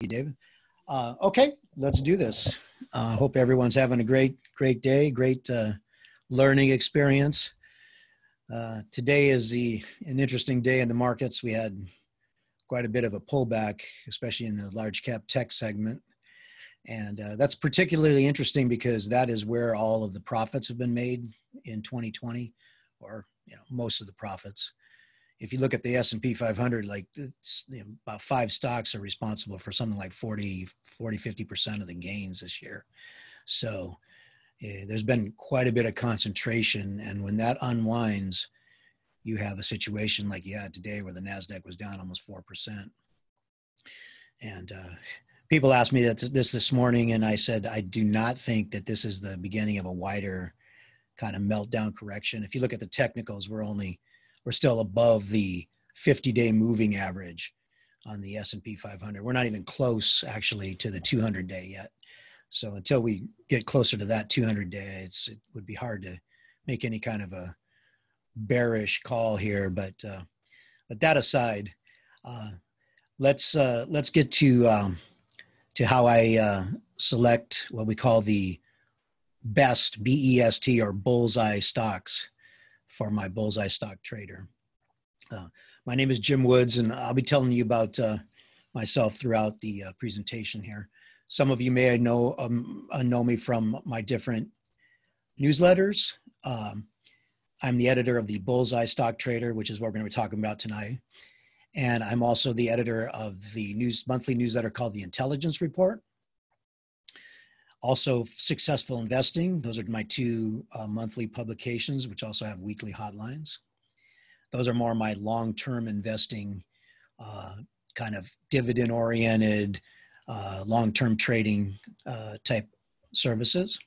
you, David. Okay, let's do this. Hope everyone's having a great day, great learning experience. Today is an interesting day in the markets. We had quite a bit of a pullback, especially in the large cap tech segment. And that's particularly interesting because that is where all of the profits have been made in 2020, or most of the profits. If you look at the S&P 500, like about 5 stocks are responsible for something like 50% of the gains this year. So there's been quite a bit of concentration. And when that unwinds, you have a situation like you had today where the NASDAQ was down almost 4%. And people asked me this morning, and I said, I do not think that this is the beginning of a wider kind of meltdown correction. If you look at the technicals, we're still above the 50-day moving average on the S&P 500. We're not even close, actually, to the 200-day yet. So until we get closer to that 200-day, it would be hard to make any kind of a bearish call here. But that aside, let's get to how I select what we call the best BEST or Bullseye stocks for my Bullseye Stock Trader. My name is Jim Woods, and I'll be telling you about myself throughout the presentation here. Some of you may know me from my different newsletters. I'm the editor of the Bullseye Stock Trader, which is what we're going to be talking about tonight. And I'm also the editor of the monthly newsletter called The Intelligence Report. Also, Successful Investing. Those are my 2 monthly publications, which also have weekly hotlines. Those are more my long-term investing, kind of dividend-oriented, long-term trading type services.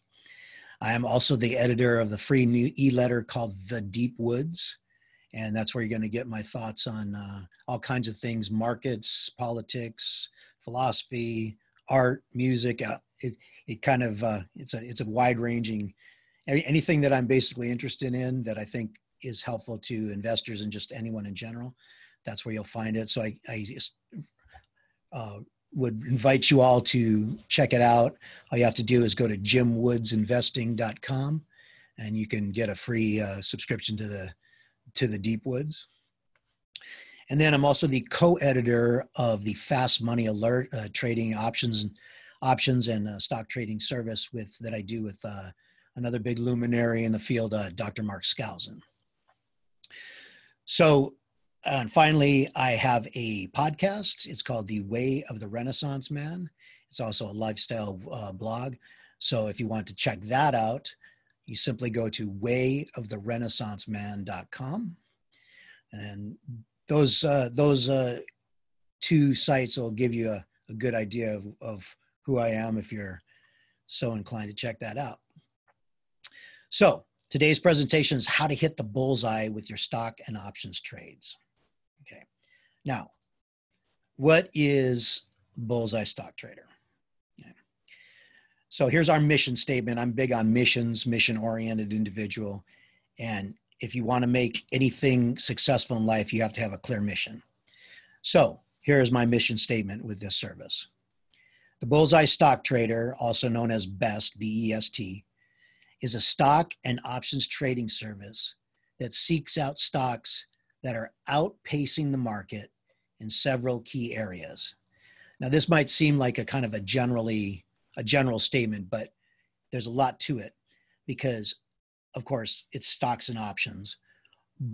I am also the editor of the free new e-letter called The Deep Woods. And that's where you're going to get my thoughts on all kinds of things: markets, politics, philosophy, art, music. It's a wide-ranging, anything that I'm basically interested in that I think is helpful to investors and just anyone in general. That's where you'll find it. So I just would invite you all to check it out. All you have to do is go to jimwoodsinvesting.com, and you can get a free subscription to the Deep Woods. And then I'm also the co-editor of the Fast Money Alert trading options and stock trading service that I do with another big luminary in the field, Dr. Mark Skousen. So, and finally, I have a podcast. It's called The Way of the Renaissance Man. It's also a lifestyle blog. So if you want to check that out, you simply go to wayoftherenaissanceman.com. And those 2 sites will give you a good idea of who I am if you're so inclined to check that out. So today's presentation is how to hit the bullseye with your stock and options trades. Okay. Now, what is Bullseye Stock Trader? Okay. So here's our mission statement. I'm big on missions, mission-oriented individual. And if you want to make anything successful in life, you have to have a clear mission. So here's my mission statement with this service. The Bullseye Stock Trader, also known as BEST, B-E-S-T, is a stock and options trading service that seeks out stocks that are outpacing the market in several key areas. Now, this might seem like a kind of a general statement, but there's a lot to it because, of course, it's stocks and options,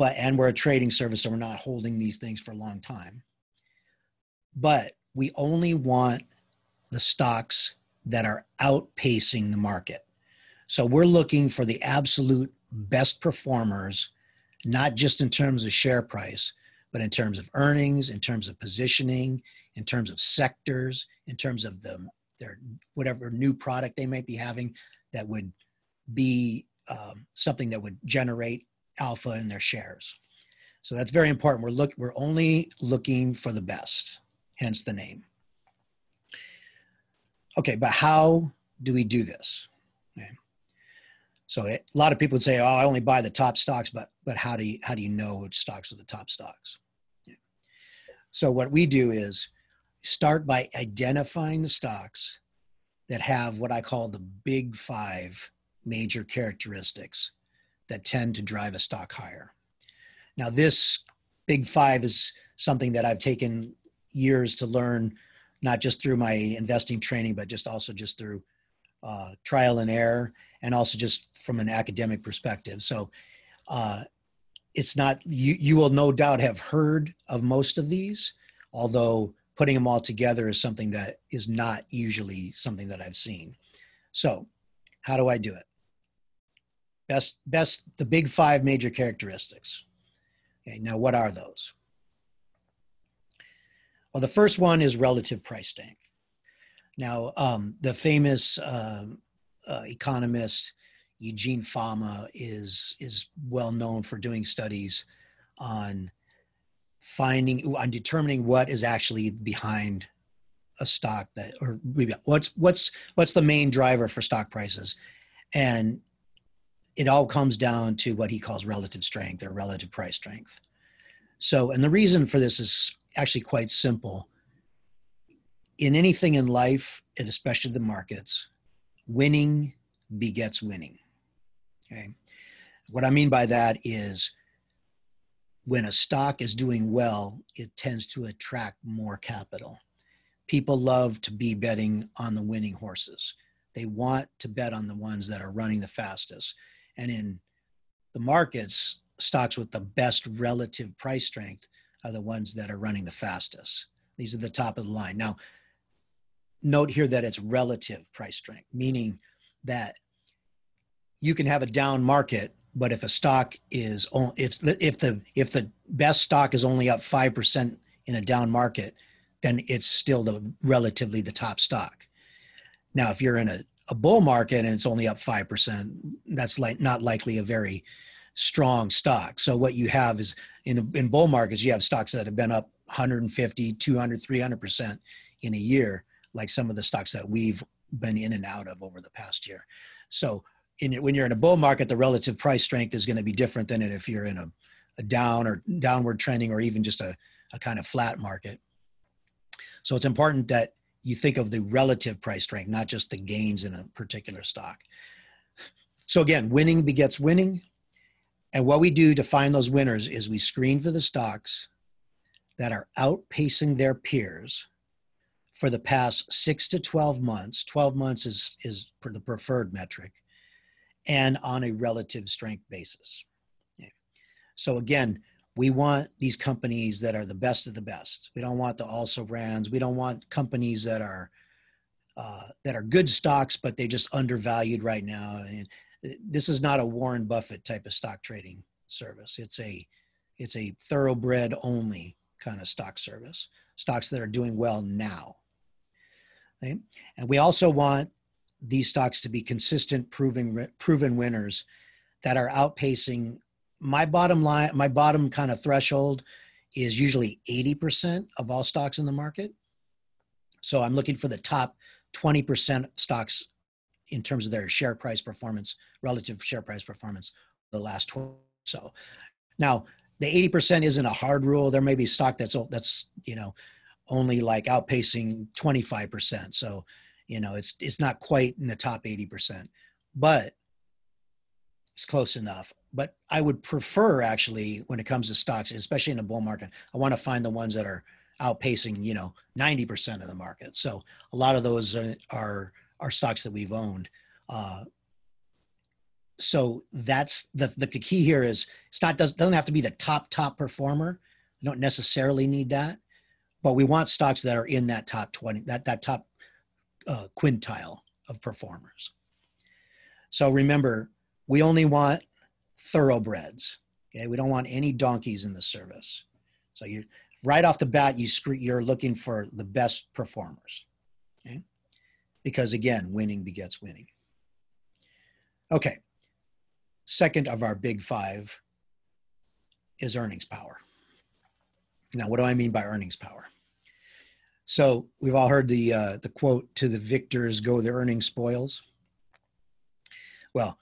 and we're a trading service, so we're not holding these things for a long time. But we only want the stocks that are outpacing the market. So we're looking for the absolute best performers, not just in terms of share price, but in terms of earnings, in terms of positioning, in terms of sectors, in terms of their whatever new product they might be having that would be something that would generate alpha in their shares. So that's very important. We're only looking for the best, hence the name. Okay, but how do we do this? Okay. So a lot of people would say, "Oh, I only buy the top stocks," but how do you know which stocks are the top stocks? Okay. So what we do is start by identifying the stocks that have what I call the big five major characteristics that tend to drive a stock higher. Now, this big five is something that I've taken years to learn, not just through my investing training, but just through trial and error, and also just from an academic perspective. So it's not, you will no doubt have heard of most of these, although putting them all together is something that is not usually something that I've seen. So how do I do it? The big five major characteristics. Okay, now what are those? Well, the first one is relative price strength. Now, the famous economist Eugene Fama is well known for doing studies on determining what is actually behind a stock or what's the main driver for stock prices, and it all comes down to what he calls relative strength or relative price strength. So, and the reason for this is actually quite simple. In anything in life, and especially the markets, winning begets winning. Okay. What I mean by that is when a stock is doing well, it tends to attract more capital. People love to be betting on the winning horses. They want to bet on the ones that are running the fastest. And in the markets, stocks with the best relative price strength are the ones that are running the fastest. These are the top of the line. Now, note here that it's relative price strength, meaning that you can have a down market, but if a stock is, if the best stock is only up 5% in a down market, then it's still relatively the top stock. Now, if you're in a bull market and it's only up 5%, that's not likely a very strong stock. So what you have is in bull markets, you have stocks that have been up 150, 200, 300% in a year, like some of the stocks that we've been in and out of over the past year. So when you're in a bull market, the relative price strength is going to be different than if you're in a down or downward trending or even just a kind of flat market. So it's important that you think of the relative price strength, not just the gains in a particular stock. So again, winning begets winning. And what we do to find those winners is we screen for the stocks that are outpacing their peers for the past 6 to 12 months. 12 months is the preferred metric, and on a relative strength basis. Okay. So again, we want these companies that are the best of the best. We don't want the also rans. We don't want companies that are good stocks, but they're just undervalued right now. And this is not a Warren Buffett type of stock trading service. It's a thoroughbred only kind of stock service. Stocks that are doing well now. Okay? And we also want these stocks to be consistent, proven winners that are outpacing. My bottom line, my bottom kind of threshold is usually 80% of all stocks in the market. So I'm looking for the top 20% stocks in terms of their share price performance, relative share price performance, the last 12. So now the 80% isn't a hard rule. There may be stock that's only like outpacing 25%. So, it's not quite in the top 80%, but it's close enough. But I would prefer, actually, when it comes to stocks, especially in a bull market, I want to find the ones that are outpacing, 90% of the market. So a lot of those are stocks that we've owned. So that's the key here is doesn't have to be the top performer. You don't necessarily need that, but we want stocks that are in that top 20, that top quintile of performers. So remember, we only want thoroughbreds. Okay, we don't want any donkeys in the service. So you right off the bat, you're looking for the best performers. Okay, because again, winning begets winning. Okay, second of our big five is earnings power. Now, what do I mean by earnings power? So we've all heard the quote, "To the victors go the earnings spoils." Well,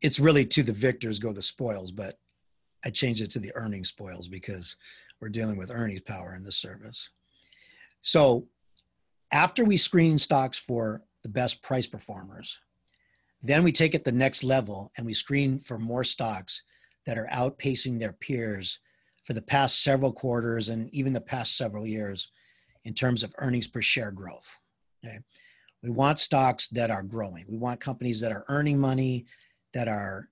it's really "to the victors go the spoils," but I changed it to the earnings spoils because we're dealing with earnings power in this service. So after we screen stocks for the best price performers, then we take it the next level and we screen for more stocks that are outpacing their peers for the past several quarters and even the past several years in terms of earnings per share growth. Okay? We want stocks that are growing. We want companies that are earning money, that are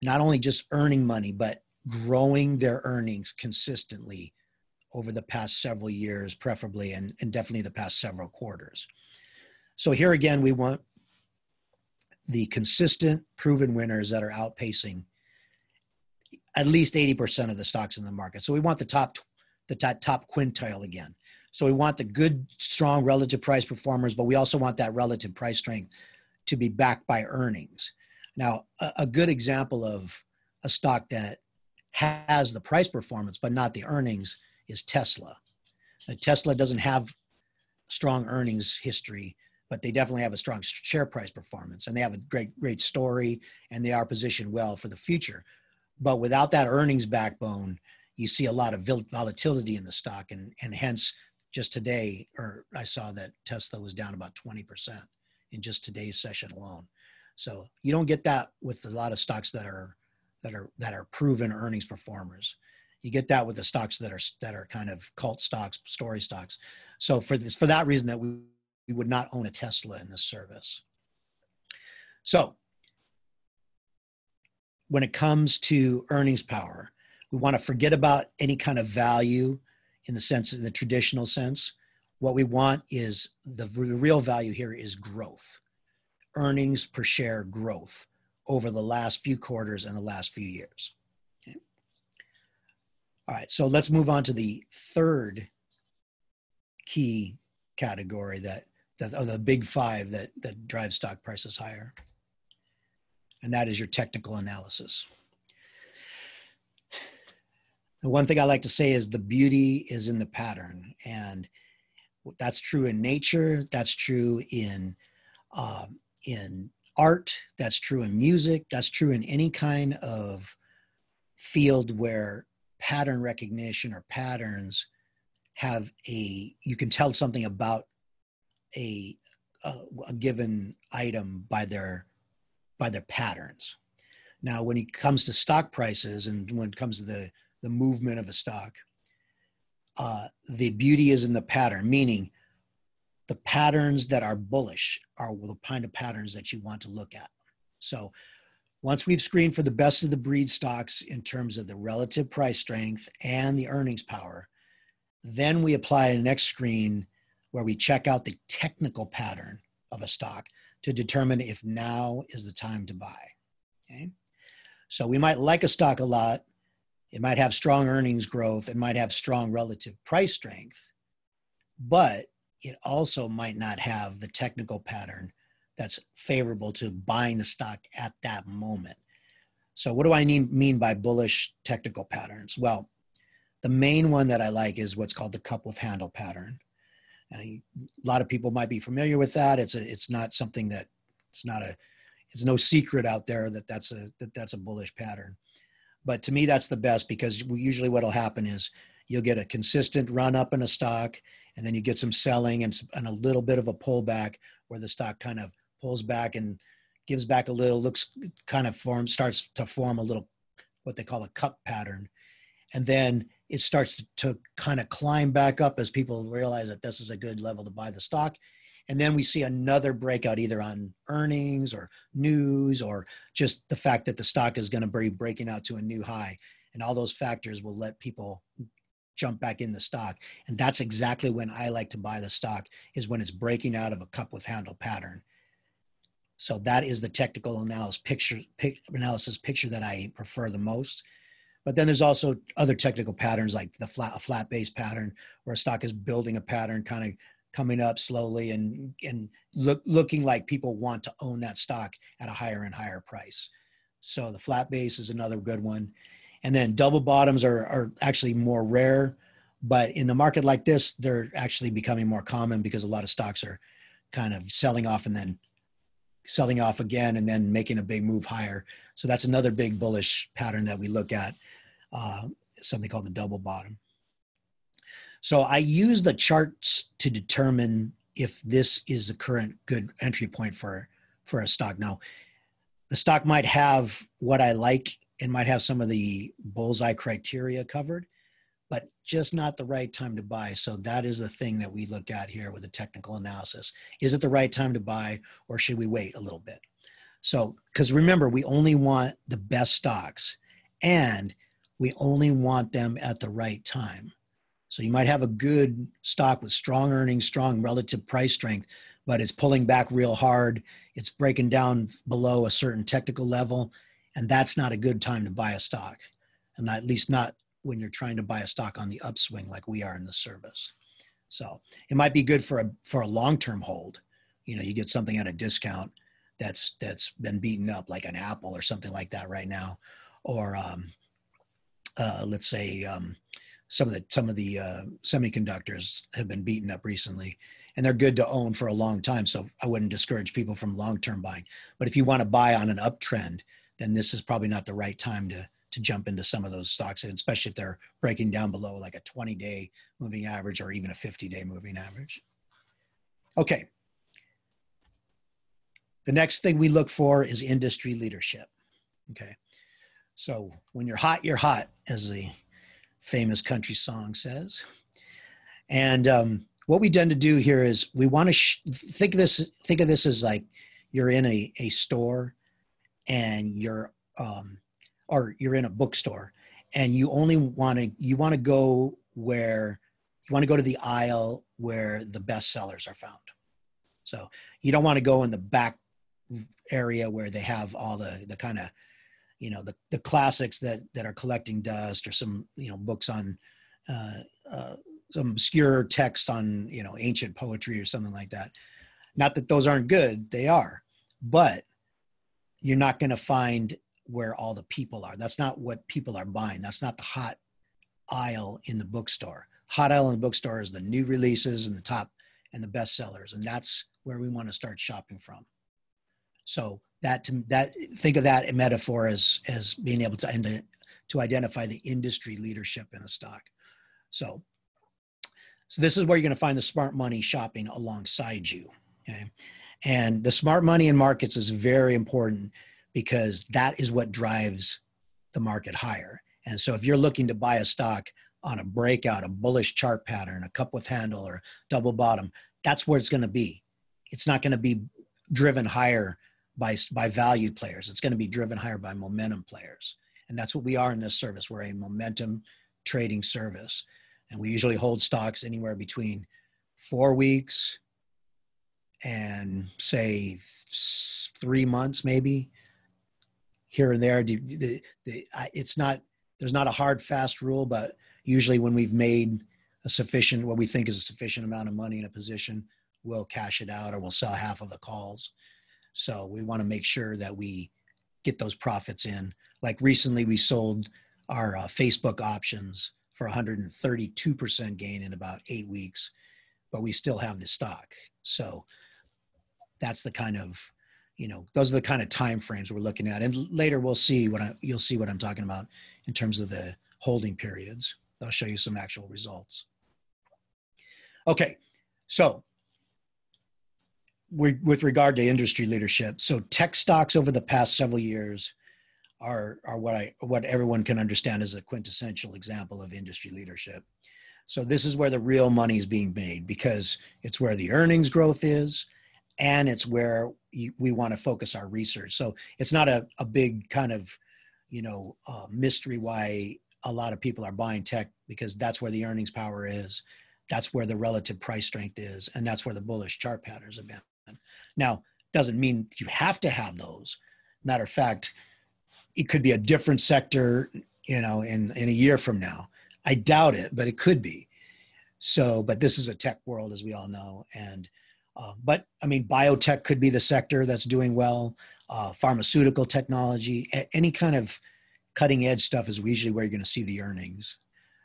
not only just earning money, but growing their earnings consistently over the past several years, preferably, and definitely the past several quarters. So here again, we want the consistent proven winners that are outpacing at least 80% of the stocks in the market. So we want the top quintile again. So we want the good, strong relative price performers, but we also want that relative price strength to be backed by earnings. Now, a good example of a stock that has the price performance, but not the earnings is Tesla. Tesla doesn't have strong earnings history, but they definitely have a strong share price performance, and they have a great story, and they are positioned well for the future. But without that earnings backbone, you see a lot of volatility in the stock, and hence just today, or I saw that Tesla was down about 20% in just today's session alone. So you don't get that with a lot of stocks that are proven earnings performers. You get that with the stocks that are kind of cult stocks, story stocks. So for that reason, that we would not own a Tesla in this service. So when it comes to earnings power, we want to forget about any kind of value in the traditional sense. What we want is the real value here is growth, earnings per share growth over the last few quarters and the last few years. Okay. All right, so let's move on to the third key category of the big five that drive stock prices higher. And that is your technical analysis. The one thing I like to say is the beauty is in the pattern. And that's true in nature. That's true in art. That's true in music. That's true in any kind of field where pattern recognition or patterns you can tell something about a given item by their patterns. Now, when it comes to stock prices and when it comes to the movement of a stock, the beauty is in the pattern, meaning the patterns that are bullish are the kind of patterns that you want to look at. So once we've screened for the best of the breed stocks in terms of the relative price strength and the earnings power, then we apply a next screen where we check out the technical pattern of a stock to determine if now is the time to buy. Okay? So we might like a stock a lot. It might have strong earnings growth. It might have strong relative price strength, but it also might not have the technical pattern that's favorable to buying the stock at that moment. So what do I mean by bullish technical patterns? Well, the main one that I like is what's called the cup with handle pattern. A lot of people might be familiar with that. It's not something that it's no secret out there that's a bullish pattern. But to me, that's the best, because usually what'll happen is you'll get a consistent run up in a stock, and then you get some selling and a little bit of a pullback where the stock kind of pulls back and gives back a little, starts to form a little, what they call a cup pattern. And then it starts to kind of climb back up as people realize that this is a good level to buy the stock. And then we see another breakout either on earnings or news or just the fact that the stock is going to be breaking out to a new high. And all those factors will let people jump back in the stock. And that's exactly when I like to buy the stock, is when it's breaking out of a cup with handle pattern. So that is the technical analysis picture that I prefer the most. But then there's also other technical patterns like a flat base pattern, where a stock is building a pattern, kind of coming up slowly and looking like people want to own that stock at a higher and higher price. So the flat base is another good one. And then double bottoms are actually more rare, but in the market like this, they're actually becoming more common because a lot of stocks are kind of selling off and then selling off again and then making a big move higher. So that's another big bullish pattern that we look at, something called the double bottom. So I use the charts to determine if this is the current good entry point for a stock. Now, the stock might have what I like and might have some of the bullseye criteria covered, but just not the right time to buy. So that is the thing that we look at here with the technical analysis. Is it the right time to buy, or should we wait a little bit? So, because remember, we only want the best stocks and we only want them at the right time. So you might have a good stock with strong earnings, strong relative price strength, but it's pulling back real hard. It's breaking down below a certain technical level, and that's not a good time to buy a stock, and at least not when you're trying to buy a stock on the upswing like we are in the service. So it might be good for a long-term hold. You know, you get something at a discount that's been beaten up, like an Apple or something like that right now, or let's say some of the semiconductors have been beaten up recently, and they're good to own for a long time. So I wouldn't discourage people from long-term buying. But if you want to buy on an uptrend, then this is probably not the right time to jump into some of those stocks, and especially if they're breaking down below like a 20-day moving average or even a 50-day moving average. Okay. The next thing we look for is industry leadership. Okay. So when you're hot, as the famous country song says. And what we tend to do here is we want to think of this as like you're in a store, and you're in a bookstore, and you want to go to the aisle where the best sellers are found. So you don't want to go in the back area where they have all the kind of, you know, the classics that are collecting dust, or some, you know, books on some obscure text on, you know, ancient poetry or something like that. Not that those aren't good, they are, but you're not going to find where all the people are. That's not what people are buying. That's not the hot aisle in the bookstore. Hot aisle in the bookstore is the new releases and the top and the best sellers, and that's where we want to start shopping from. So think of that metaphor as being able to identify the industry leadership in a stock. So this is where you're going to find the smart money shopping alongside you. Okay, and the smart money in markets is very important, because that is what drives the market higher. And so if you're looking to buy a stock on a breakout, a bullish chart pattern, a cup with handle, or double bottom, that's where it's going to be. It's not going to be driven higher by value players. It's going to be driven higher by momentum players. And that's what we are in this service. We're a momentum trading service. And we usually hold stocks anywhere between 4 weeks and say 3 months, maybe here and there. There's not a hard, fast rule, but usually when we've made what we think is a sufficient amount of money in a position, we'll cash it out, or we'll sell half of the calls. So we want to make sure that we get those profits in. Like recently, we sold our Facebook options for 132% gain in about 8 weeks, but we still have the stock. So that's the kind of, you know, those are the kind of time frames we're looking at. And later you'll see what I'm talking about in terms of the holding periods. I'll show you some actual results. Okay, so with regard to industry leadership, so tech stocks over the past several years are what everyone can understand as a quintessential example of industry leadership. So this is where the real money is being made, because it's where the earnings growth is, and it's where we want to focus our research. So it's not a big kind of, you know, mystery why a lot of people are buying tech, because that's where the earnings power is. That's where the relative price strength is. And that's where the bullish chart patterns have been. Now, doesn't mean you have to have those. Matter of fact, it could be a different sector, you know, in a year from now. I doubt it, but it could be. So, but this is a tech world, as we all know. And, but I mean, biotech could be the sector that's doing well. Pharmaceutical technology, any kind of cutting edge stuff is usually where you're going to see the earnings.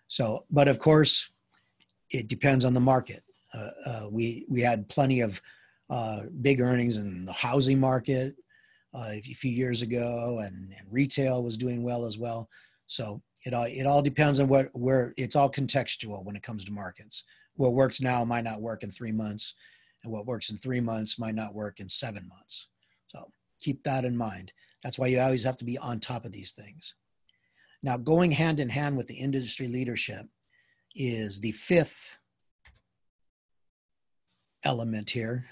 So, but of course, it depends on the market. We had plenty of big earnings in the housing market a few years ago, and retail was doing well as well. So It all depends on where it's all contextual when it comes to markets. What works now might not work in 3 months, and what works in 3 months might not work in 7 months. So keep that in mind. That's why you always have to be on top of these things. Now, going hand in hand with the industry leadership is the fifth element here,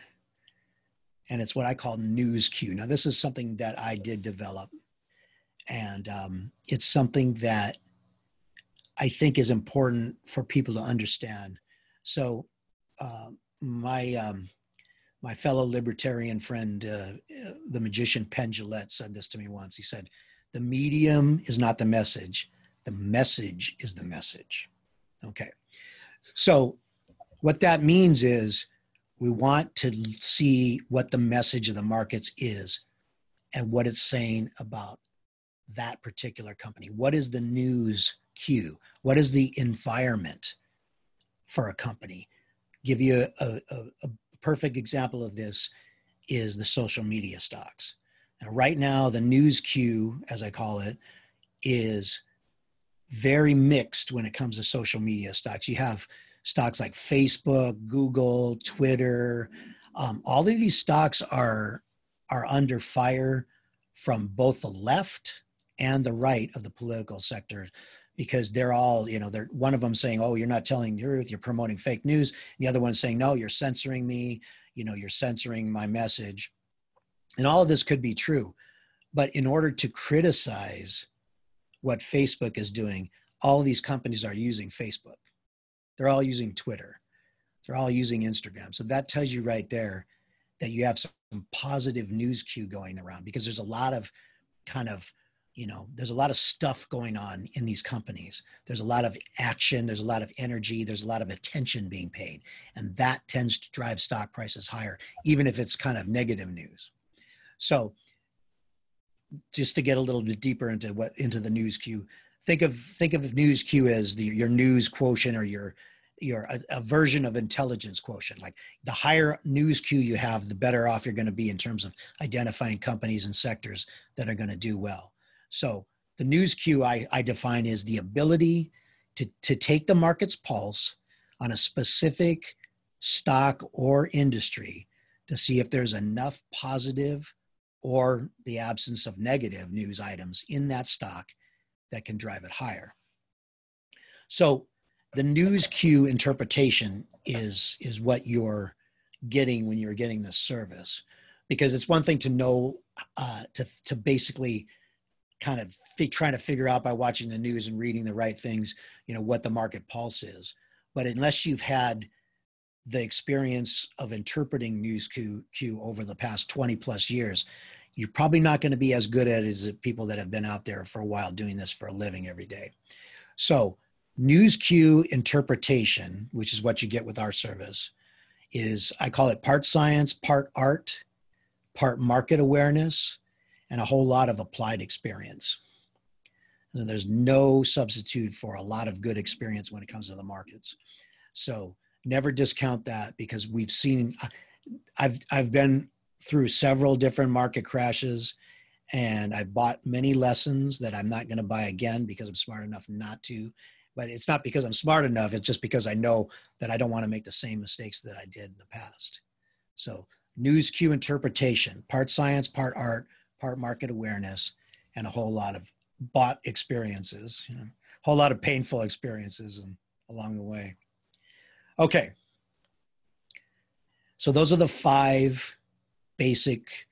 and it's what I call news queue. Now, this is something that I did develop, and it's something that I think is important for people to understand. So my fellow libertarian friend, the magician Penn Jillette, said this to me once. He said, the medium is not the message is the message. Okay. So what that means is we want to see what the message of the markets is and what it's saying about that particular company. What is the news queue? What is the environment for a company? Give you a perfect example of this is the social media stocks. Now, right now, the news queue, as I call it, is very mixed when it comes to social media stocks. You have stocks like Facebook, Google, Twitter. All of these stocks are under fire from both the left and the right of the political sector, because they're all, they're one of them saying, oh, you're not telling the truth, you're promoting fake news. The other one's saying, no, you're censoring me, you're censoring my message. And all of this could be true. But in order to criticize what Facebook is doing, all of these companies are using Facebook. They're all using Twitter. They're all using Instagram. So that tells you right there that you have some positive news queue going around, because there's a lot of there's a lot of stuff going on in these companies. There's a lot of action. There's a lot of energy. There's a lot of attention being paid. And that tends to drive stock prices higher, even if it's kind of negative news. So just to get a little bit deeper into the news queue, think of news queue as your news quotient, or your a version of intelligence quotient. Like the higher news queue you have, the better off you're going to be in terms of identifying companies and sectors that are going to do well. So the news queue I define is the ability to take the market's pulse on a specific stock or industry to see if there's enough positive or the absence of negative news items in that stock that can drive it higher. So the news queue interpretation is what you're getting when you're getting this service, because it's one thing to know, to basically kind of trying to figure out by watching the news and reading the right things, what the market pulse is. But unless you've had the experience of interpreting news queue over the past 20 plus years, you're probably not going to be as good at it as people that have been out there for a while doing this for a living every day. So news queue interpretation, which is what you get with our service, is, I call it part science, part art, part market awareness, and a whole lot of applied experience. And there's no substitute for a lot of good experience when it comes to the markets. So never discount that, because we've seen, I've been through several different market crashes, and I've bought many lessons that I'm not going to buy again because I'm smart enough not to. But it's not because I'm smart enough, it's just because I know that I don't want to make the same mistakes that I did in the past. So news queue interpretation, part science, part art, part market awareness, and a whole lot of bought experiences, a whole lot of painful experiences along the way. Okay. So those are the 5 basic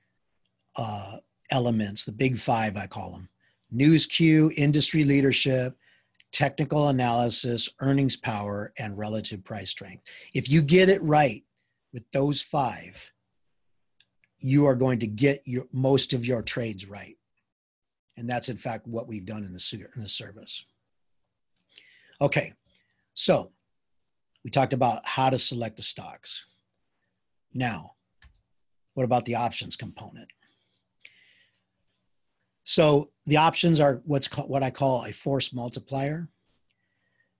elements, the big 5, I call them: news queue, industry leadership, technical analysis, earnings power, and relative price strength. If you get it right with those 5, you are going to get most of your trades right. And that's in fact what we've done in the service. Okay, so we talked about how to select the stocks. Now, what about the options component? So the options are what I call a force multiplier.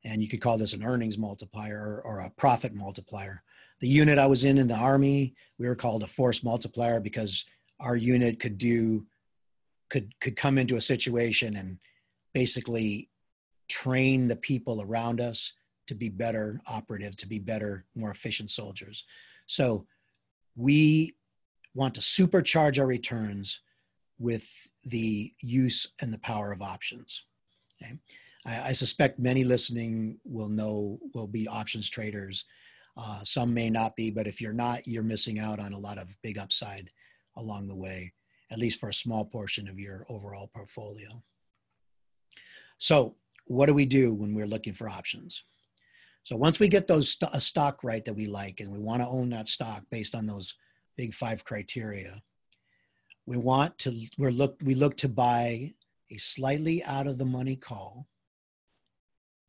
And you could call this an earnings multiplier or a profit multiplier. The unit I was in the Army, we were called a force multiplier because our unit could come into a situation and basically train the people around us to be better operatives, to be better, more efficient soldiers. So we want to supercharge our returns with the use and the power of options. Okay? I suspect many listening will be options traders. Some may not be, but if you're not, you're missing out on a lot of big upside along the way, at least for a small portion of your overall portfolio. So what do we do when we're looking for options? So once we get a stock right that we like, and we want to own that stock based on those big 5 criteria, we look to buy a slightly out of the money call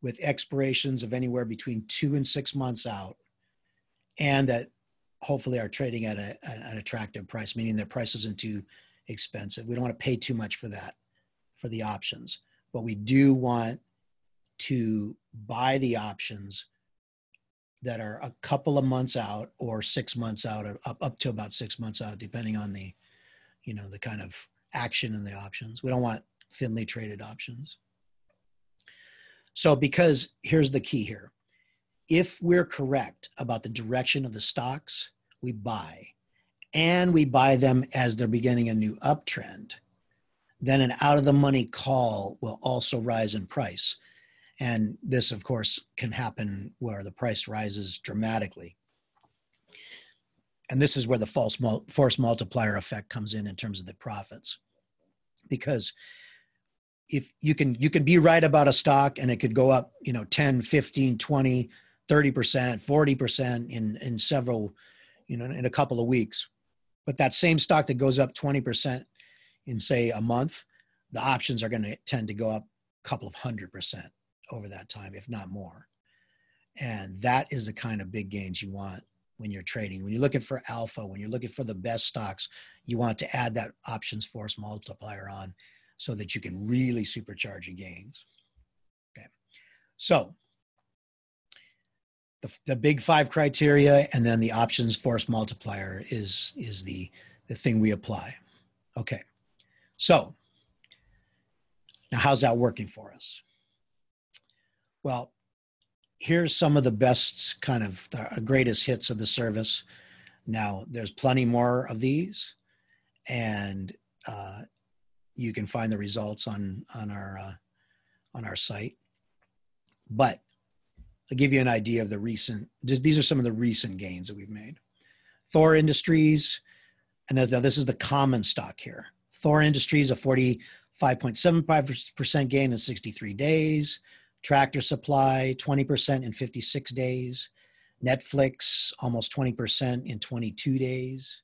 with expirations of anywhere between 2 and 6 months out, and that hopefully are trading at an attractive price, meaning their price isn't too expensive. We don't want to pay too much for that, for the options, but we do want to buy the options that are a couple of months out or 6 months out, up to about 6 months out, depending on the kind of action in the options. We don't want thinly traded options. So because here's the key here. If we're correct about the direction of the stocks we buy, and we buy them as they're beginning a new uptrend, then an out of the money call will also rise in price. And this, of course, can happen where the price rises dramatically. And this is where the force multiplier effect comes in terms of the profits. Because if you can be right about a stock and it could go up, 10, 15, 20, 30%, 40% in several, in a couple of weeks. But that same stock that goes up 20% in, say, a month, the options are going to tend to go up a couple of 100% over that time, if not more. And that is the kind of big gains you want when you're trading. When you're looking for alpha, when you're looking for the best stocks, you want to add that options force multiplier on so that you can really supercharge your gains. Okay. So the big 5 criteria and then the options force multiplier is the thing we apply. Okay. So now how's that working for us? Well, here's some of the best kind of greatest hits of the service. Now, there's plenty more of these, and you can find the results on our site. But I'll give you an idea of these are some of the recent gains that we've made. Thor Industries, and this is the common stock here. Thor Industries, a 45.75% gain in 63 days. Tractor Supply, 20% in 56 days. Netflix, almost 20% in 22 days.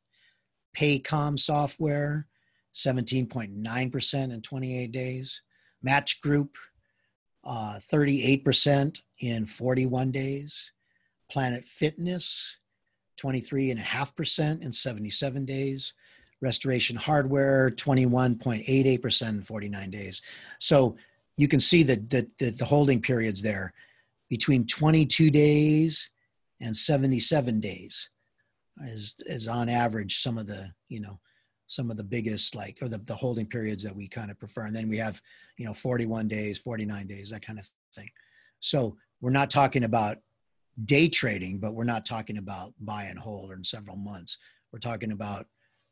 Paycom Software, 17.9% in 28 days. Match Group, 38% in 41 days. Planet Fitness, 23.5% in 77 days. Restoration Hardware, 21.88% in 49 days. So you can see that the holding periods there between 22 days and 77 days is on average some of the biggest, or the holding periods that we kind of prefer. And then we have 41 days, 49 days, that kind of thing. So we're not talking about day trading, but we're not talking about buy and hold or in several months. We're talking about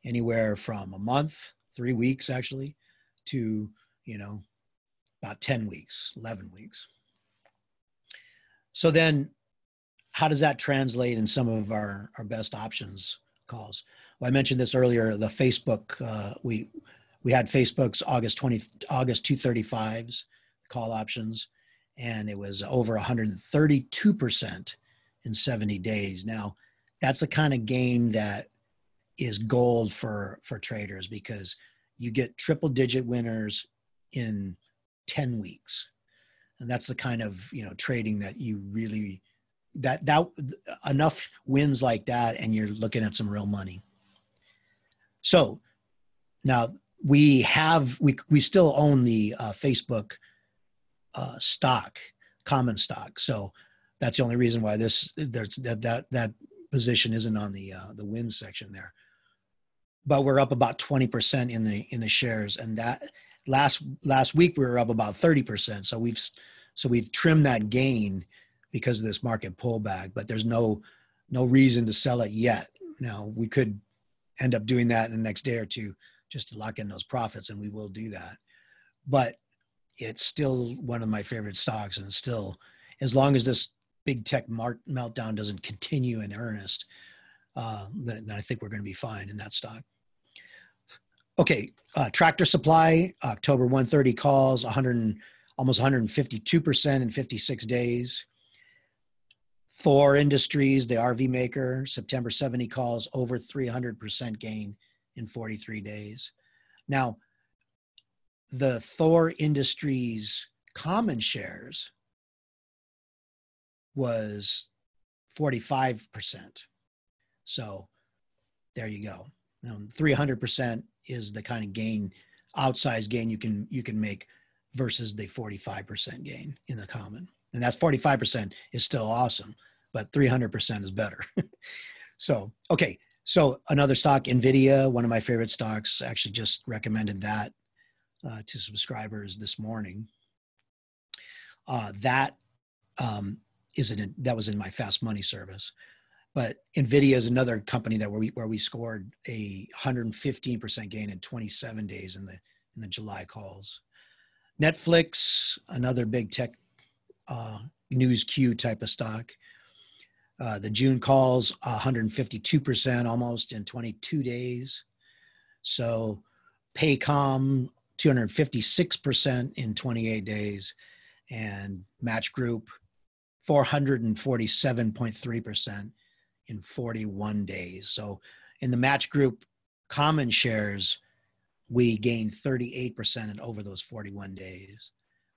anywhere from a month, 3 weeks actually, to about 10 weeks, 11 weeks. So then how does that translate in some of our best options calls? Well, I mentioned this earlier, the Facebook, we had Facebook's August 235s call options, and it was over 132% in 70 days. Now, that's the kind of gain that is gold for traders, because you get triple digit winners in 10 weeks. And that's the kind of, trading that you really, that enough wins like that, and you're looking at some real money. So now we still own the Facebook stock, common stock. So that's the only reason why that position isn't on the win section there. But we're up about 20% in the shares, and that last week we were up about 30%. So we've So we've trimmed that gain because of this market pullback, but there's no reason to sell it yet. Now, we could end up doing that in the next day or two just to lock in those profits, and we will do that. But it's still one of my favorite stocks, and still, as long as this big tech meltdown doesn't continue in earnest, then I think we're going to be fine in that stock. Okay, Tractor Supply, October 130 calls, almost 152% in 56 days. Thor Industries, the RV maker, September 70 calls, over 300% gain in 43 days. Now, the Thor Industries common shares was 45%. So there you go. 300% is the kind of gain, outsized gain you can make versus the 45% gain in the common. And that's 45% is still awesome, but 300% is better. So, okay. So another stock, NVIDIA, one of my favorite stocks, actually just recommended that to subscribers this morning. That was in my Fast Money service. But NVIDIA is another company that where we scored a 115% gain in 27 days in the July calls. Netflix, another big tech news queue type of stock. The June calls 152% almost in 22 days. So Paycom 256% in 28 days, and Match Group 447.3% in 41 days. So in the Match Group common shares, we gained 38% over those 41 days.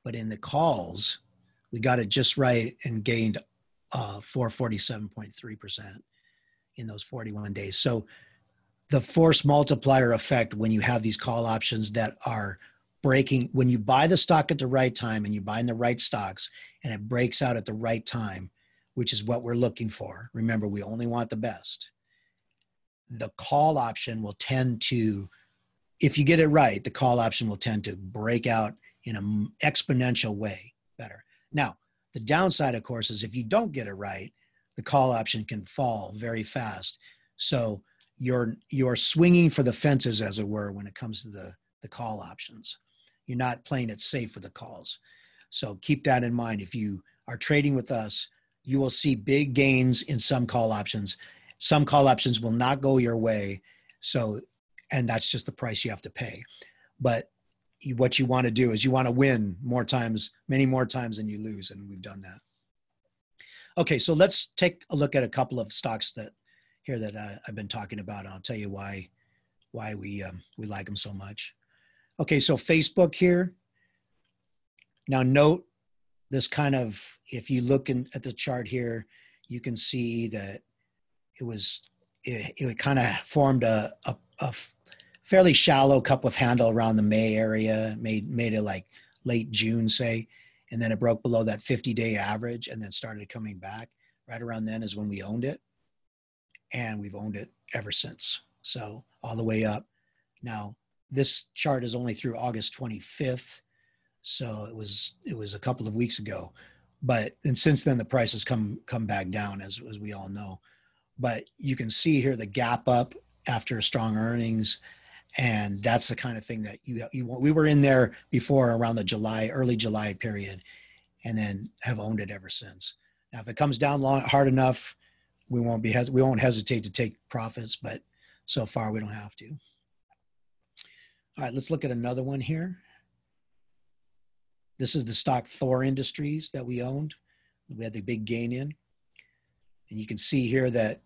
But in the calls, we got it just right and gained 447.3% in those 41 days. So the force multiplier effect, when you have these call options that are breaking, when you buy the stock at the right time and you buy in the right stocks and it breaks out at the right time, which is what we're looking for. Remember, we only want the best. The call option will tend to, if you get it right, the call option will tend to break out in an exponential way better. Now, the downside, of course, is if you don't get it right, the call option can fall very fast. So you're swinging for the fences, as it were, when it comes to the call options. You're not playing it safe with the calls. So keep that in mind. If you are trading with us, you will see big gains in some call options. Some call options will not go your way. So, and that's just the price you have to pay. But what you want to do is you want to win more times, many more times than you lose. And we've done that. Okay, so let's take a look at a couple of stocks that I've been talking about. And I'll tell you why we like them so much. Okay, so Facebook here. Now note this kind of, if you look at the chart here, you can see that it kind of formed a fairly shallow cup with handle around the May area, made it like late June, say, and then it broke below that 50-day average and then started coming back. Right around then is when we owned it, and we've owned it ever since. So all the way up. Now, this chart is only through August 25th. So it was a couple of weeks ago, and since then the price has come back down, as we all know. But you can see here the gap up after strong earnings, and that's the kind of thing that you want. We were in there before around the early July period, and then have owned it ever since. Now, if it comes down hard enough, we won't hesitate to take profits, but so far we don't have to. All right, let's look at another one here. This is the stock Thor Industries that we owned. We had the big gain in. And you can see here that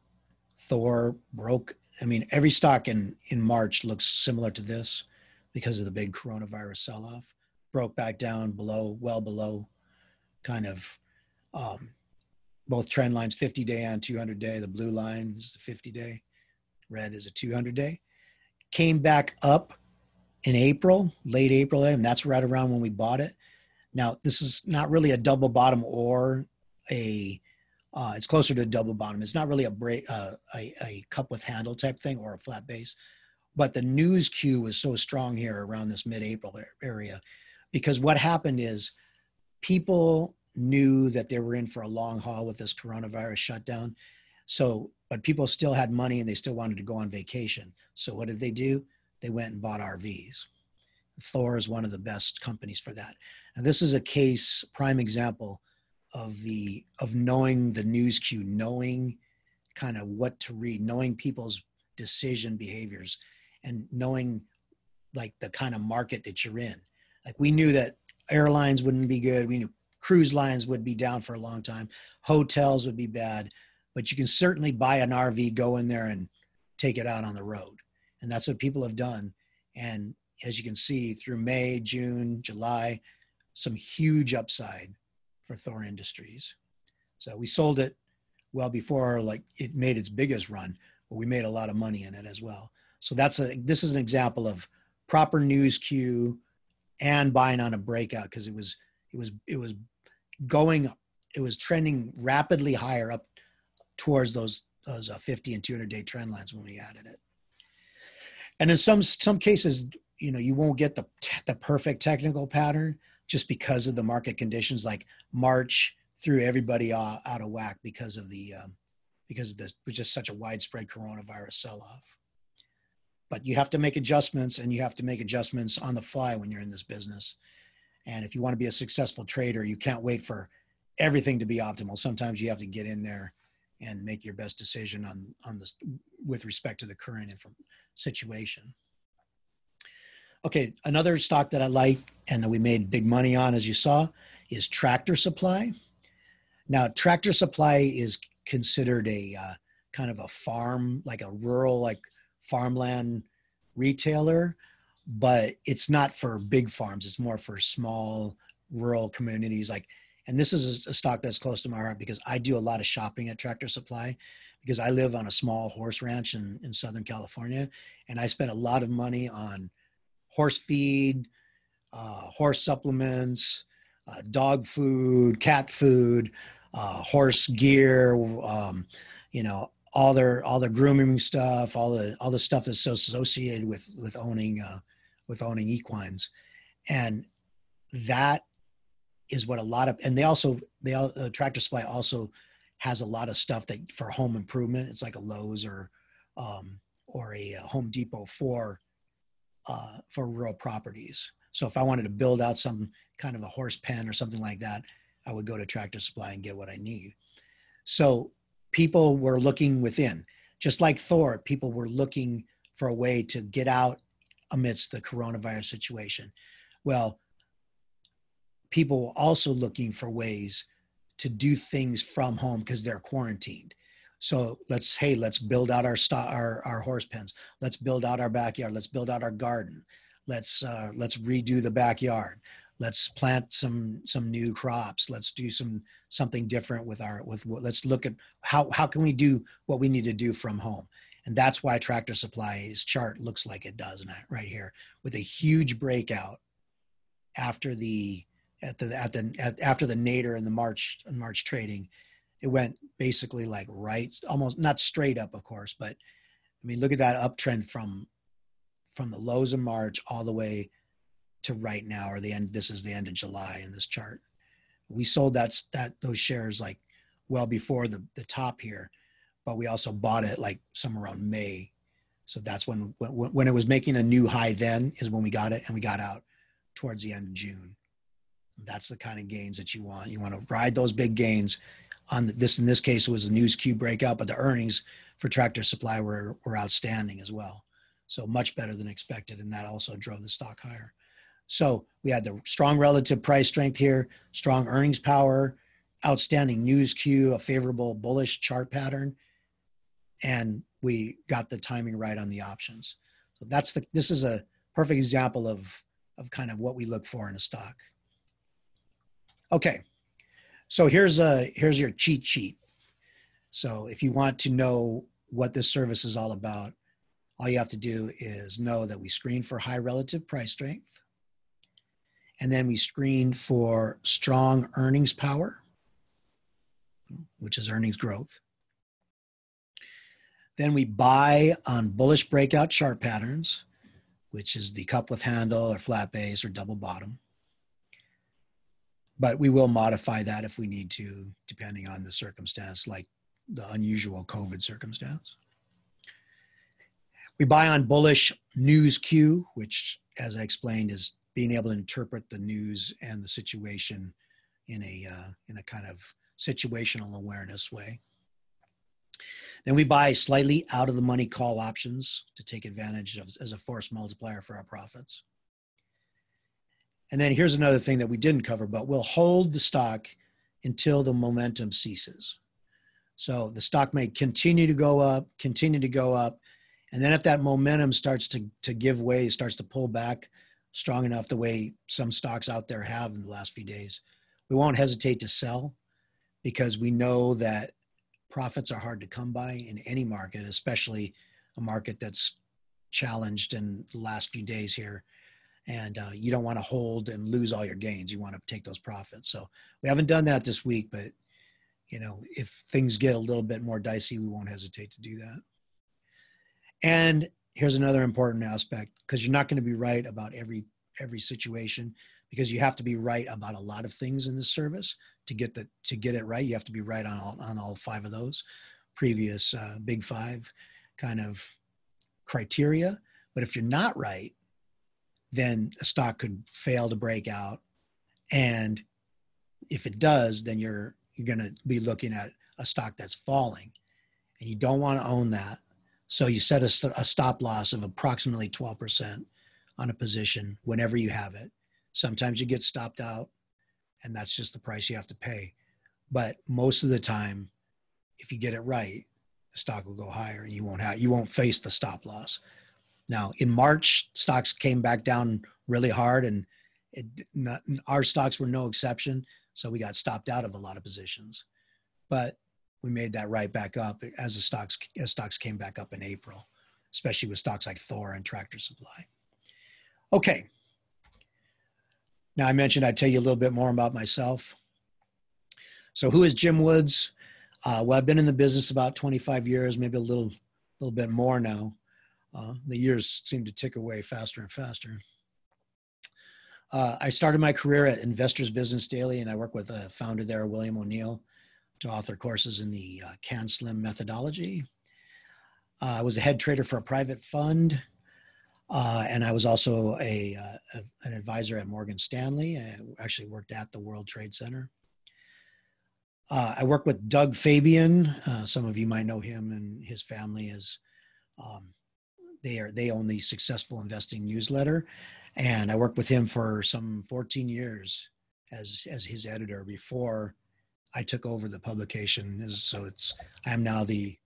Thor broke. I mean, every stock in March looks similar to this because of the big coronavirus sell-off. Broke back down well below kind of both trend lines, 50-day and 200-day. The blue line is the 50-day. Red is a 200-day. Came back up in April, late April, and that's right around when we bought it. Now, this is not really a double bottom or it's closer to a double bottom. It's not really a cup with handle type thing or a flat base, but the news queue was so strong here around this mid-April area, because what happened is people knew that they were in for a long haul with this coronavirus shutdown. So, but people still had money and they still wanted to go on vacation. So what did they do? They went and bought RVs. Thor is one of the best companies for that. And this is a case, prime example of knowing the news queue, knowing kind of what to read, knowing people's decision behaviors, and knowing like the kind of market that you're in. Like we knew that airlines wouldn't be good. We knew cruise lines would be down for a long time. Hotels would be bad, but you can certainly buy an RV, go in there and take it out on the road. And that's what people have done. And as you can see through May, June, July, some huge upside for Thor Industries. So we sold it well before like it made its biggest run, but we made a lot of money in it as well. So this is an example of proper news queue and buying on a breakout, because it was trending rapidly higher up towards those 50 and 200-day trend lines when we added it. And in some cases, you won't get the perfect technical pattern just because of the market conditions. Like March threw everybody out of whack because of this was just such a widespread coronavirus sell-off. But you have to make adjustments, and you have to make adjustments on the fly when you're in this business. And if you want to be a successful trader, you can't wait for everything to be optimal. Sometimes you have to get in there and make your best decision on this with respect to the current situation. Okay, another stock that I like and that we made big money on, as you saw, is Tractor Supply. Now, Tractor Supply is considered a kind of a farm, like a rural, like farmland retailer, but it's not for big farms. It's more for small rural communities. And this is a stock that's close to my heart because I do a lot of shopping at Tractor Supply because I live on a small horse ranch in Southern California, and I spend a lot of money on horse feed, horse supplements, dog food, cat food, horse gear, all their grooming stuff, all the stuff that's associated with owning equines. And that is what a lot of, and Tractor Supply also has a lot of stuff that for home improvement. It's like a Lowe's or a Home Depot for rural properties. So if I wanted to build out some kind of a horse pen or something like that, I would go to Tractor Supply and get what I need. So people were looking within, just like Thor, people were looking for a way to get out amidst the coronavirus situation. Well, people were also looking for ways to do things from home because they're quarantined. So let's build out our horse pens. Let's build out our backyard. Let's build out our garden. Let's redo the backyard. Let's plant some new crops. Let's do something different let's look at how can we do what we need to do from home. And that's why Tractor Supply's chart looks like it does right here, with a huge breakout after the nadir in the March trading. It went basically like right, almost not straight up, of course, but I mean, look at that uptrend from the lows of March all the way to right now, or the end. This is the end of July in this chart. We sold those shares like well before the top here, but we also bought it like somewhere around May. So that's when it was making a new high. Then is when we got it, and we got out towards the end of June. That's the kind of gains that you want. You want to ride those big gains. In this case, it was a news queue breakout, but the earnings for Tractor Supply were outstanding as well. So much better than expected, and that also drove the stock higher. So we had the strong relative price strength here, strong earnings power, outstanding news queue, a favorable bullish chart pattern, and we got the timing right on the options. So this is a perfect example of kind of what we look for in a stock. Okay, so here's your cheat sheet. So if you want to know what this service is all about, all you have to do is know that we screen for high relative price strength, and then we screen for strong earnings power, which is earnings growth. Then we buy on bullish breakout chart patterns, which is the cup with handle or flat base or double bottom. but we will modify that if we need to, depending on the circumstance, like the unusual COVID circumstance. We buy on bullish news Q, which, as I explained, is being able to interpret the news and the situation in a kind of situational awareness way. Then we buy slightly out of the money call options to take advantage of as a force multiplier for our profits. And then here's another thing that we didn't cover, but we'll hold the stock until the momentum ceases. So the stock may continue to go up, and then if that momentum starts to give way, starts to pull back strong enough the way some stocks out there have in the last few days, we won't hesitate to sell, because we know that profits are hard to come by in any market, especially a market that's challenged in the last few days here. And you don't want to hold and lose all your gains. You want to take those profits. So we haven't done that this week, but you know, if things get a little bit more dicey, we won't hesitate to do that. And here's another important aspect, because you're not going to be right about every situation, because you have to be right about a lot of things in this service to get it right. You have to be right on all 5 of those previous big 5 kind of criteria. But if you're not right, then a stock could fail to break out, and if it does, then you're going to be looking at a stock that's falling, and you don't want to own that. So you set a stop loss of approximately 12% on a position whenever you have it. Sometimes you get stopped out, and that's just the price you have to pay. But most of the time, if you get it right, the stock will go higher, and you won't face the stop loss. Now, in March, stocks came back down really hard, and our stocks were no exception. So we got stopped out of a lot of positions, but we made that right back up as stocks came back up in April, especially with stocks like Thor and Tractor Supply. Okay. Now, I mentioned I'd tell you a little bit more about myself. So who is Jim Woods? Well, I've been in the business about 25 years, maybe a little bit more now. The years seem to tick away faster and faster. I started my career at Investors Business Daily, and I work with a founder there, William O'Neill, to author courses in the CAN-SLIM methodology. I was a head trader for a private fund, and I was also an advisor at Morgan Stanley. I actually worked at the World Trade Center. I work with Doug Fabian. Some of you might know him and his family as they own the Successful Investing newsletter, and I worked with him for some 14 years as his editor before I took over the publication. So I am now the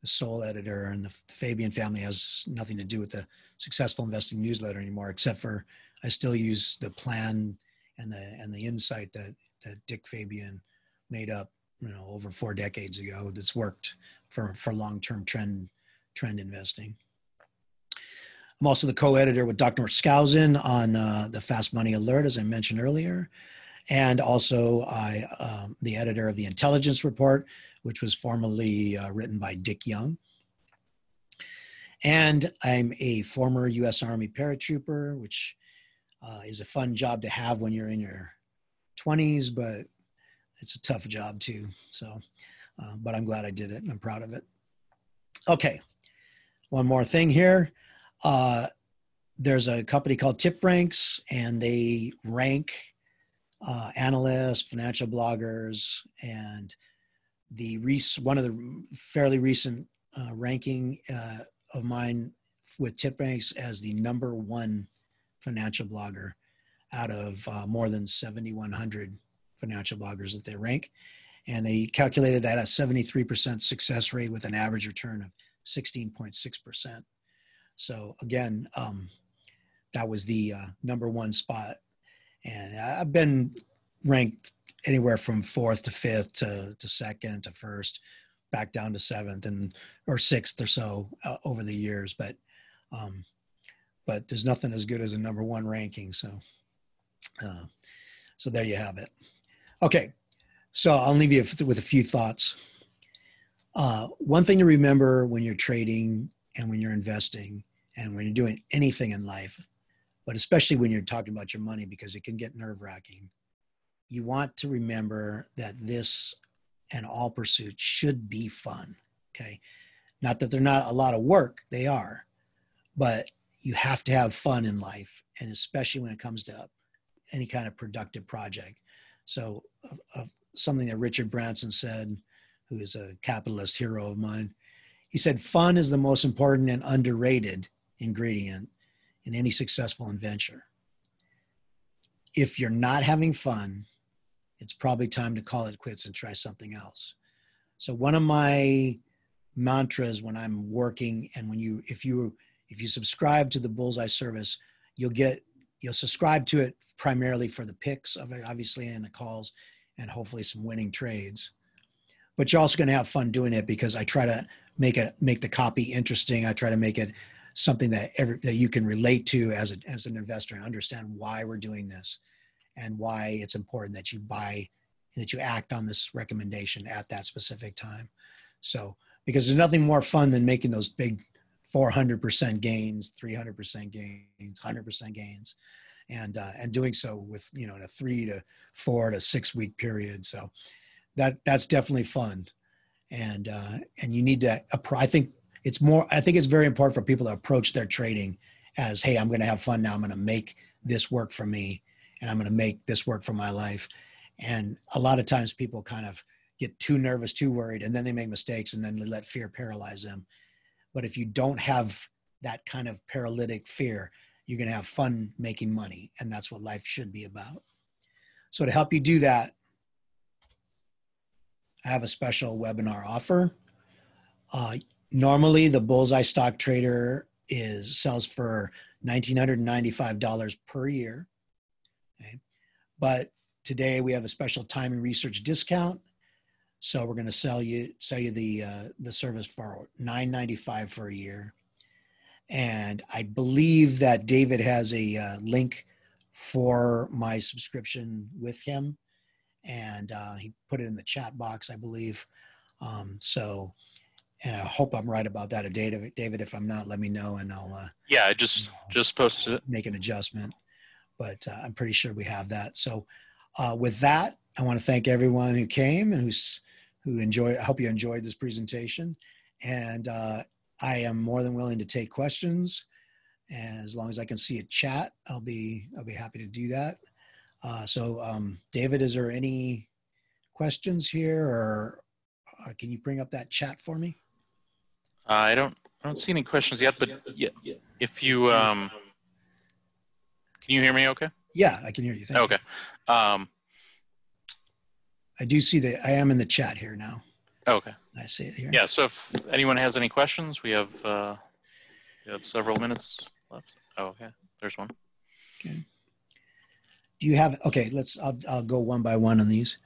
sole editor, and the Fabian family has nothing to do with the Successful Investing newsletter anymore, except for I still use the plan and the insight that Dick Fabian made up, over 4 decades ago, that's worked for long-term trend investing. I'm also the co-editor with Dr. Skousen on the Fast Money Alert, as I mentioned earlier. And also the editor of the Intelligence Report, which was formerly written by Dick Young. And I'm a former U.S. Army paratrooper, which is a fun job to have when you're in your 20s, but it's a tough job too. So, but I'm glad I did it, and I'm proud of it. Okay, one more thing here. There's a company called TipRanks, and they rank analysts, financial bloggers, and one of the fairly recent ranking of mine with TipRanks as the #1 financial blogger out of more than 7,100 financial bloggers that they rank. And they calculated that a 73% success rate with an average return of 16.6%. So again, that was the #1 spot. And I've been ranked anywhere from 4th to 5th to 2nd to 1st, back down to 7th or 6th or so over the years. But there's nothing as good as a #1 ranking. So there you have it. Okay, so I'll leave you with a few thoughts. One thing to remember when you're trading and when you're investing and when you're doing anything in life, but especially when you're talking about your money, because it can get nerve-wracking. you want to remember that this and all pursuits should be fun. Okay. Not that they're not a lot of work, they are, but you have to have fun in life. And especially when it comes to any kind of productive project. So something that Richard Branson said, who is a capitalist hero of mine, he said, fun is the most important and underrated ingredient in any successful venture. If you're not having fun, it's probably time to call it quits and try something else. So one of my mantras when I'm working, and if you subscribe to the Bullseye service, you'll subscribe to it primarily for the picks of it, obviously, and the calls, and hopefully some winning trades. But you're also going to have fun doing it, because I try to make the copy interesting. I try to make it something that you can relate to as an investor, and understand why we're doing this and why it's important that you act on this recommendation at that specific time. So, because there's nothing more fun than making those big 400% gains, 300% gains, 100% gains, and doing so with, in a 3 to 4 to 6 week period. So that's definitely fun. And you need to, I think it's very important for people to approach their trading as, hey, I'm going to have fun now. I'm going to make this work for me, and I'm going to make this work for my life. And a lot of times people kind of get too nervous, too worried, and then they make mistakes, and then they let fear paralyze them. But if you don't have that kind of paralytic fear, you're going to have fun making money. And that's what life should be about. So to help you do that, I have a special webinar offer. Normally, the Bullseye Stock Trader sells for $1,995 per year. Okay? But today we have a special timing research discount. So we're going to sell you the service for $995 for a year. And I believe that David has a link for my subscription with him, and he put it in the chat box, I believe. And I hope I'm right about that. David, if I'm not, let me know, and I'll I just posted it. Make an adjustment. But I'm pretty sure we have that. So with that, I want to thank everyone who came and who enjoyed. I hope you enjoyed this presentation, and I am more than willing to take questions. And as long as I can see a chat, I'll be happy to do that. David, is there any questions here, or can you bring up that chat for me? I don't see any questions yet, but if you can you hear me okay? Yeah, I can hear you. Thank you. Okay. I do see that I am in the chat here now. Okay. I see it here. Yeah. So if anyone has any questions, we have several minutes left. Oh, okay. There's one. Okay. Do you have? Okay. I'll go one by one on these.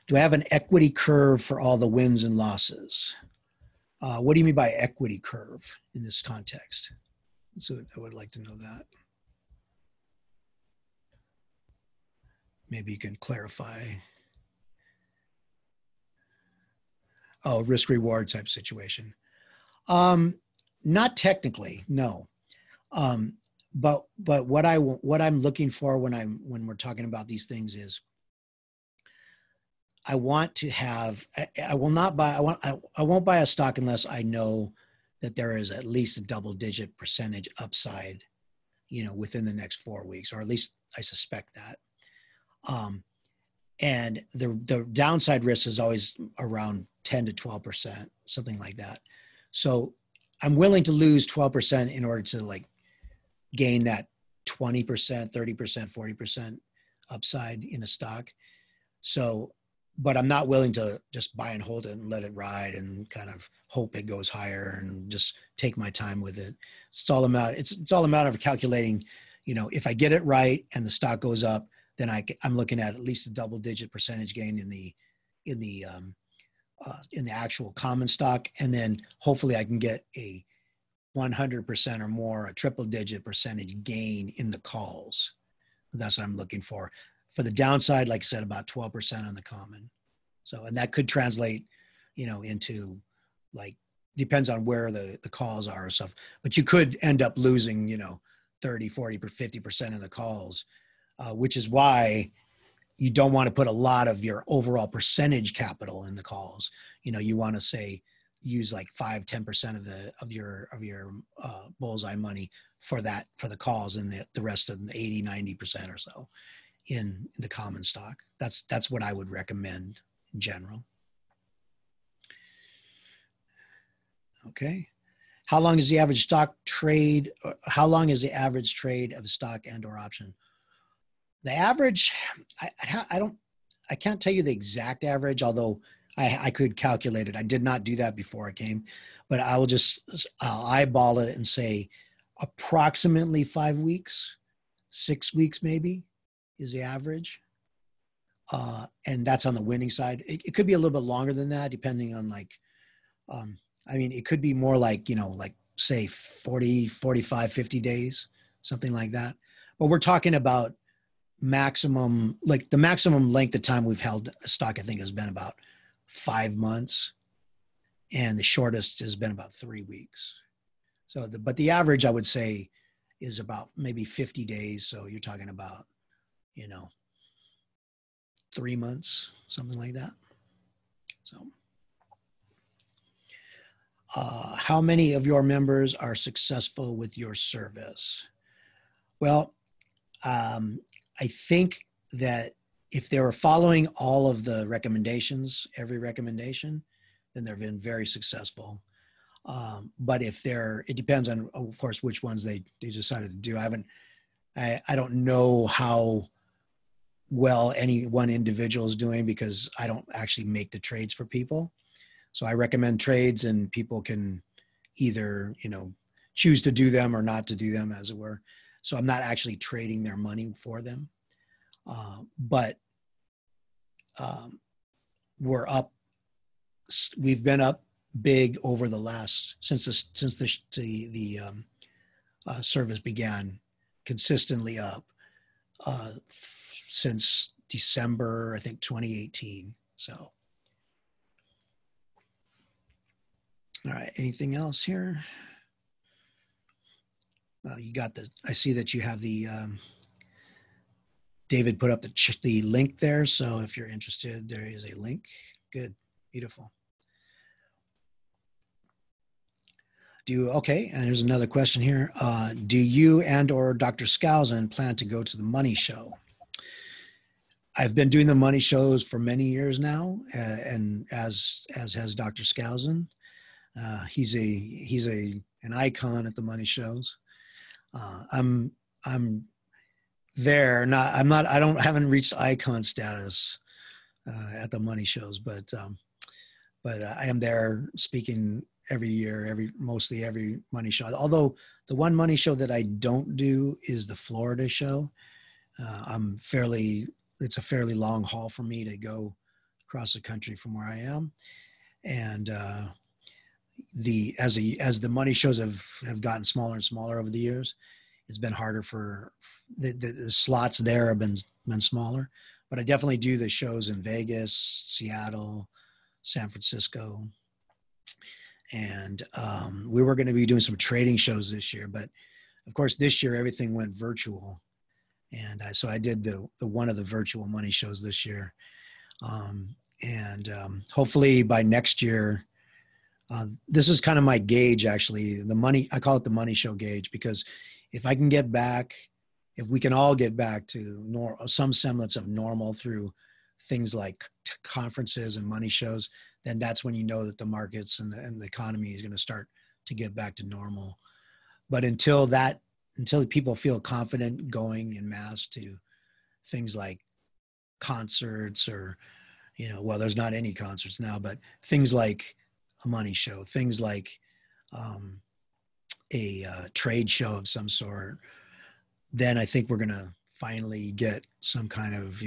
Do I have an equity curve for all the wins and losses? What do you mean by equity curve in this context? So I would like to know that. Maybe you can clarify. Oh, risk reward type situation. Not technically, no. But what I'm looking for when we're talking about these things is, I want to have, I won't buy a stock unless I know that there is at least a double-digit percentage upside, within the next 4 weeks, or at least I suspect that. And the downside risk is always around 10 to 12%, something like that. So I'm willing to lose 12% in order to gain that 20%, 30%, 40% upside in a stock. So, but I'm not willing to just buy and hold it and let it ride and kind of hope it goes higher and just take my time with it. It's all a matter of calculating, if I get it right and the stock goes up, then I'm looking at least a double-digit percentage gain in the actual common stock, and then hopefully I can get a 100% or more, a triple-digit percentage gain in the calls. That's what I'm looking for. For the downside, like I said, about 12% on the common. So, and that could translate, into depends on where the calls are or stuff. But you could end up losing, 30, 40, 50% of the calls, which is why you don't want to put a lot of your overall percentage capital in the calls. You want to say use like 5-10% of your bullseye money for the calls, and the rest of the 80-90% or so in the common stock. That's what I would recommend in general. Okay. How long is the average stock trade? How long is the average trade of a stock and or option? The average, I can't tell you the exact average, although I could calculate it. I did not do that before I came, but I'll eyeball it and say approximately 5 weeks, 6 weeks maybe is the average. And that's on the winning side. It could be a little bit longer than that, depending on it could be more like, say 40, 45, 50 days, something like that. But we're talking about maximum, like the maximum length of time we've held a stock, I think, has been about 5 months. And the shortest has been about 3 weeks. So, but the average, I would say, is about maybe 50 days. So you're talking about, 3 months, something like that. So. How many of your members are successful with your service? Well, I think that if they were following all of the recommendations, every recommendation, then they've been very successful. But it depends on, of course, which ones they decided to do. I don't know how well any one individual is doing, because I don't actually make the trades for people. So I recommend trades, and people can either, choose to do them or not to do them, as it were. So I'm not actually trading their money for them. But we've been up big over the last, since the service began, consistently up since December, I think, 2018. So. All right, anything else here? You got I see that you have the, David put up the link there. So if you're interested, there is a link. Good, beautiful. Okay, and here's another question here. Do you and or Dr. Skousen plan to go to the money show? I've been doing the money shows for many years now, and as has Dr. Skousen. He's an icon at the money shows. I'm there. I haven't reached icon status at the money shows, but I am there speaking every year, mostly every money show. Although the one money show that I don't do is the Florida show. It's a fairly long haul for me to go across the country from where I am, and as the money shows have gotten smaller and smaller over the years, it's been harder for the slots there have been smaller. But I definitely do the shows in Vegas, Seattle, San Francisco, and we were going to be doing some trading shows this year, but of course this year everything went virtual, and so I did the one of the virtual money shows this year, and hopefully by next year. This is kind of my gauge, actually. I call it the money show gauge, because if we can all get back to some semblance of normal through things like conferences and money shows, then that's when you know that the markets and the economy is going to start to get back to normal. But until people feel confident going en masse to things like concerts or, well, there's not any concerts now, but things like a money show, things like a trade show of some sort, then I think we're going to finally get some kind of,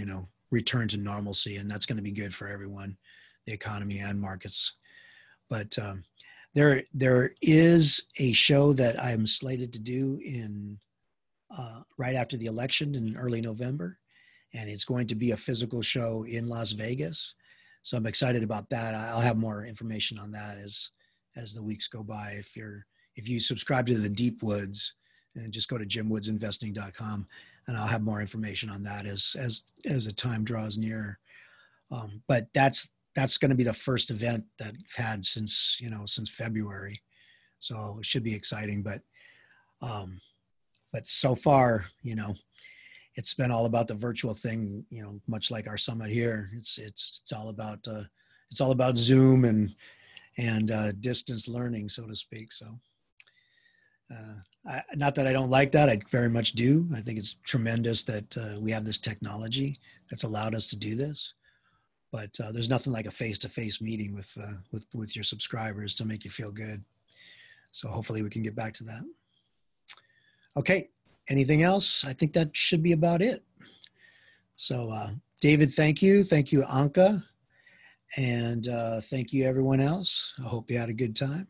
return to normalcy. And that's going to be good for everyone, the economy and markets. But there is a show that I'm slated to do in right after the election in early November. And it's going to be a physical show in Las Vegas. So I'm excited about that. I'll have more information on that as the weeks go by. If you subscribe to the Deep Woods and just go to JimWoodsInvesting.com, and I'll have more information on that as the time draws near. But that's going to be the first event that I've had since February, so it should be exciting. But so far, it's been all about the virtual thing. Much like our summit here, it's all about Zoom and distance learning, so to speak. So. Not that I don't like that. I very much do. I think it's tremendous that we have this technology that's allowed us to do this. But there's nothing like a face-to-face meeting with your subscribers to make you feel good. So hopefully we can get back to that. Okay. Anything else? I think that should be about it. So David, thank you. Thank you, Anka. And thank you, everyone else. I hope you had a good time.